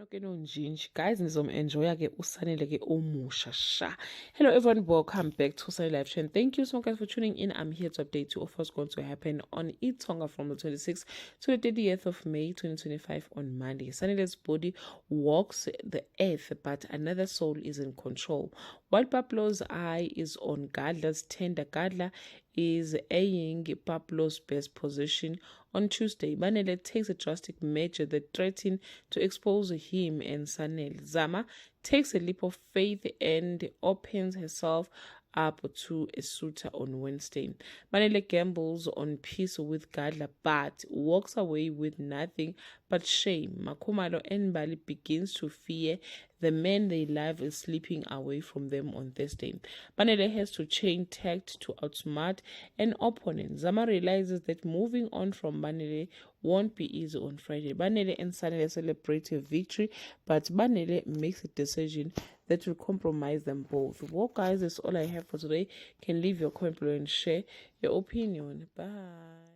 ke nonjinji guys, enjoy ke uSanele ke omusha sha. Hello everyone, welcome back to Sunny Live Trend. Thank you so much guys for tuning in. I'm here to update you of what's going to happen on iTonga from the 26th to the 30th of May 2025 on Monday. Sanele's body walks the earth, but another soul is in control. While Pablo's eye is on Gadla's tender, Gadla is eyeing Pablo's best position. On Tuesday, Banele takes a drastic measure that threatens to expose him and Sanel. Zama takes a leap of faith and opens herself up to a suitor on Wednesday. Banele gambles on peace with Gadla but walks away with nothing but shame. Makumalo and Bali begins to fear the man they love is slipping away from them on Thursday. Banele has to change tact to outsmart an opponent. Zama realizes that moving on from Banele won't be easy on Friday. Banele and Sanele celebrate a victory, but Banele makes a decision that will compromise them both. Well guys, that's all I have for today. You can leave your comment below and share your opinion. Bye.